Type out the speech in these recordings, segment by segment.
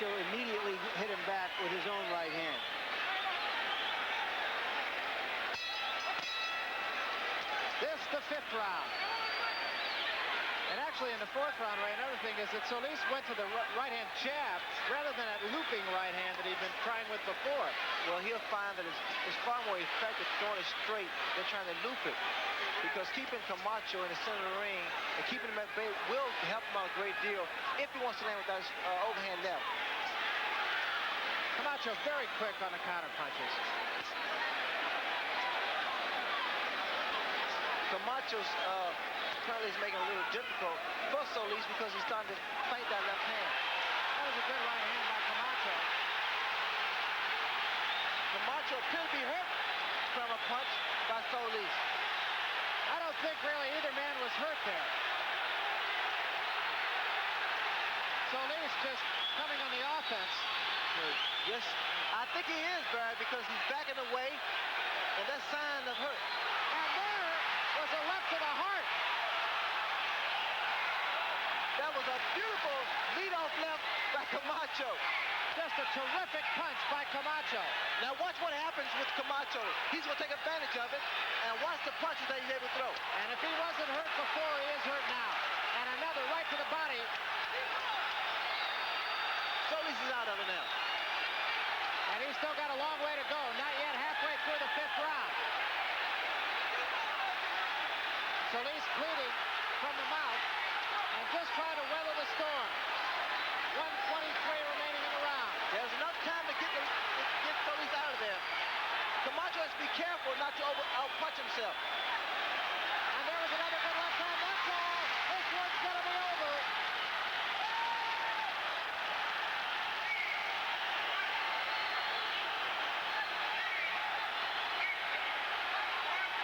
Camacho immediately hit him back with his own right hand. This the 5th round. And actually in the 4th round, Ray, another thing is that Solis went to the right-hand jab rather than that looping right hand that he'd been trying with before. Well, he'll find that it's far more effective throwing it straight than trying to loop it. Because keeping Camacho in the center of the ring and keeping him at bay will help him out a great deal if he wants to land with that overhand left. Camacho very quick on the counter punches. Camacho's apparently is making it a little difficult for Solis because he's starting to fight that left hand. That was a good right hand by Camacho. Camacho appeared to be hurt from a punch by Solis. I don't think really either man was hurt there. Solis just coming on the offense. Yes, I think he is, Barry, because he's backing away, and that's sign of hurt. And there was a left to the heart. That was a beautiful lead-off left by Camacho. Just a terrific punch by Camacho. Now watch what happens with Camacho. He's going to take advantage of it, and watch the punches that he's able to throw. And if he wasn't hurt before, he is hurt now. And another right to the body. Solis is out of it now. And he's still got a long way to go. Not yet halfway through the 5th round. Solis bleeding from the mouth and just trying to weather the storm. 1:23 remaining in the round. There's enough time to get Solis out of there. Camacho has to be careful not to out-punch himself. And there was another good left hand. That's all. This one's going to be over.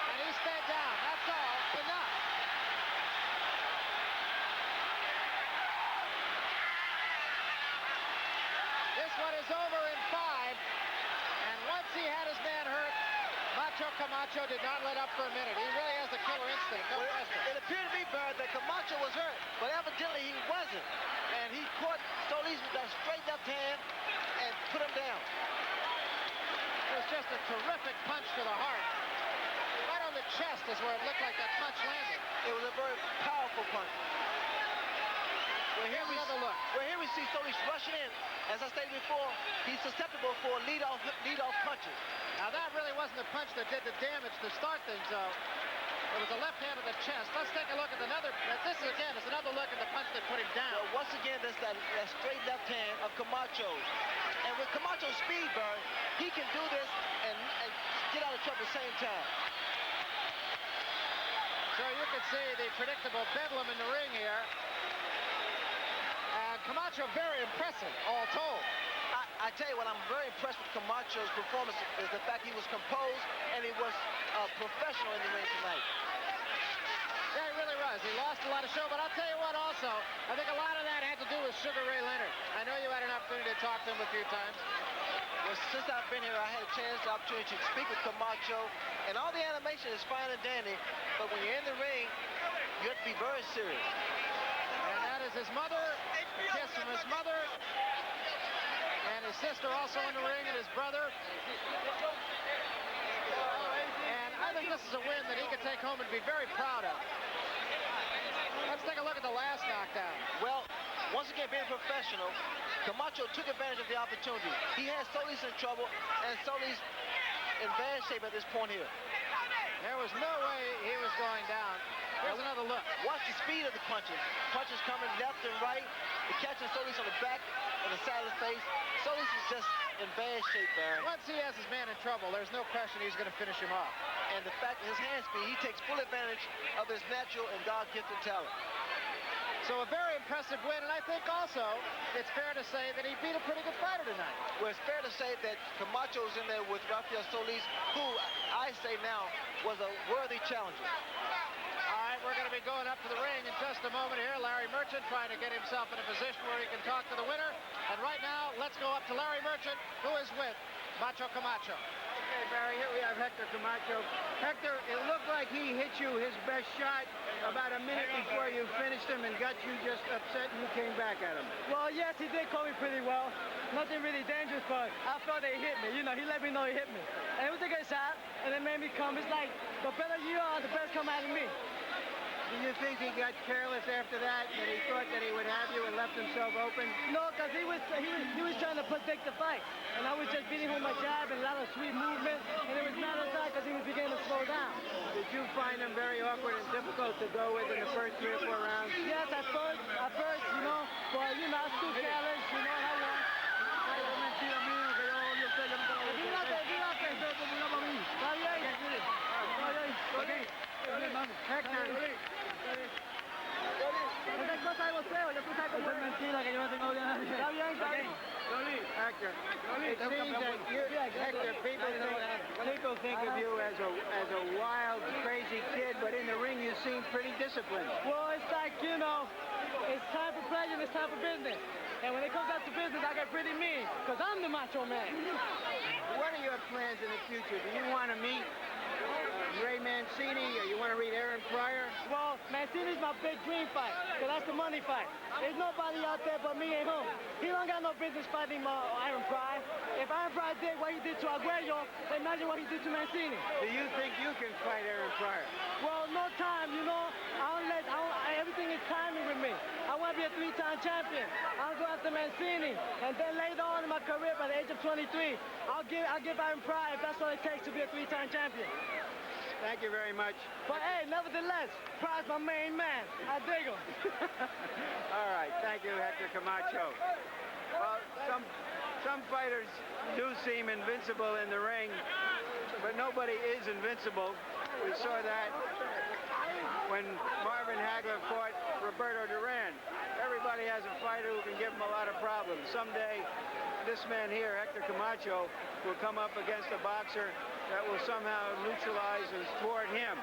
And he stayed down. That's all. Enough. This one is over in 5. And once he had his man hurt, Macho Camacho did not let up for a minute. He really has the killer instinct. No question. It appeared to me, Bird, that Camacho was hurt, but evidently he wasn't. And he caught Solis with that straight left hand and put him down. It was just a terrific punch to the heart. Right on the chest is where it looked like that punch landed. It was a very powerful punch. Well, here's another look. Well, here we see Solis rushing in. As I stated before, he's susceptible for lead-off punches. Now, that really wasn't the punch that did the damage to start things, though. It was a left hand to the chest. Let's take a look at another. This is, again, is another look at the punch that put him down. Well, once again, that's that straight left hand of Camacho. And with Camacho's speed, Bird, he can do this and get out of trouble at the same time. So you can see the predictable bedlam in the ring here. Camacho very impressive, all told. I tell you what, I'm very impressed with Camacho's performance is the fact he was composed and he was professional in the ring tonight. Yeah, he really was. He lost a lot of show, but I'll tell you what also, I think a lot of that had to do with Sugar Ray Leonard. I know you had an opportunity to talk to him a few times. Well, since I've been here, I had a chance, the opportunity to speak with Camacho, and all the animation is fine and dandy, but when you're in the ring, you have to be very serious. And that is his mother, kiss from his mother, and his sister also in the ring, and his brother. And I think this is a win that he can take home and be very proud of. Let's take a look at the last knockdown. Well, once again, being professional, Camacho took advantage of the opportunity. He had Solis in trouble, and Solis in bad shape at this point here. There was no way he was going down. Here's another look. Watch the speed of the punches. Punches coming left and right. They're catching Solis on the back and the side of the face. Solis is just in bad shape, Barry. Once he has his man in trouble, there's no question he's going to finish him off. And the fact that his hand speed, he takes full advantage of his natural and God-gifted talent. So a very impressive win, and I think also it's fair to say that he beat a pretty good fighter tonight. Well, it's fair to say that Camacho's in there with Rafael Solis, who I say now was a worthy challenger. All right, we're going to be going up to the ring in just a moment here. Larry Merchant trying to get himself in a position where he can talk to the winner. And right now, let's go up to Larry Merchant, who is with Macho Camacho. Okay, Barry, here we have Hector Camacho. Hector, it looked like he hit you his best shot about a minute before you finished him and got you just upset and you came back at him. Well, yes, he did call me pretty well. nothing really dangerous, but I felt they hit me. You know, he let me know he hit me. And it was a good shot, and it made me come. It's like, the better you are, the best come out of me. Do you think he got careless after that he thought that he would have you and left himself open? No, because he was trying to predict the fight. And I was just beating him with my jab and a lot of sweet movement. And it was not a time because he was beginning to slow down. Did you find him very awkward and difficult to go with in the first 3 or 4 rounds? Yes, at first, you know, but, you know, I was too careless, you know, and I won. Hector. Cualquier cosa de boxeo, yo tú sabes cómo es mentira que yo no tengo bien. Está bien, está bien. Hector, it seems that Hector, people think of you as a wild, crazy kid, but in the ring you seem pretty disciplined. Well, it's like, you know, it's time for pleasure and it's time for business. And when it comes down to business, I get pretty mean, because I'm the macho man. What are your plans in the future? Do you want to meet Ray Mancini, or you want to read Aaron Pryor? Well, Mancini's my big dream fight, because that's the money fight. There's nobody out there but me and him. He don't got no business fighting Aaron Pryor. If Aaron Pryor did what he did to Aguayo, imagine what he did to Mancini. Do you think you can fight Aaron Pryor? Well, no time, you know. Everything is timing with me. I want to be a 3-time champion. I'll go after Mancini. And then later on in my career, by the age of 23, I'll give Aaron Pryor if that's what it takes to be a 3-time champion. Thank you very much. But hey, nevertheless, Pryor's my main man. I dig him. All right, thank you, Hector Camacho. Well, some fighters do seem invincible in the ring, but nobody is invincible. We saw that when Marvin Hagler fought Roberto Duran. Everybody has a fighter who can give him a lot of problems. Someday, this man here, Hector Camacho, will come up against a boxer that will somehow neutralize and thwart him.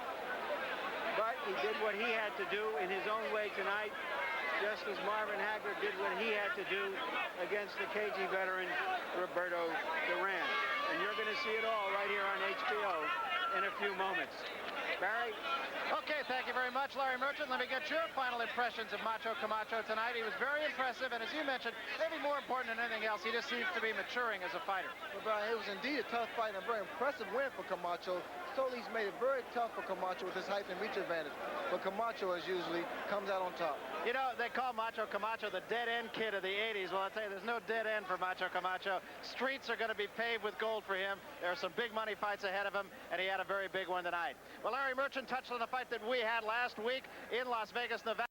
But he did what he had to do in his own way tonight, just as Marvin Hagler did what he had to do against the cagey veteran Roberto Duran. And you're going to see it all right here on HBO in a few moments. Barry? Okay, thank you very much, Larry Merchant. Let me get your final impressions of Macho Camacho tonight. He was very impressive, and as you mentioned, maybe more important than anything else, he just seems to be maturing as a fighter. Well, Brian, it was indeed a tough fight and a very impressive win for Camacho. Solis made it very tough for Camacho with his height and reach advantage. But Camacho, as usually, comes out on top. You know, they call Macho Camacho the dead-end kid of the 80s. Well, I'll tell you, there's no dead end for Macho Camacho. Streets are going to be paved with gold for him. There are some big money fights ahead of him, and he had a very big one tonight. Well, Larry Merchant touched on the fight that we had last week in Las Vegas, Nevada.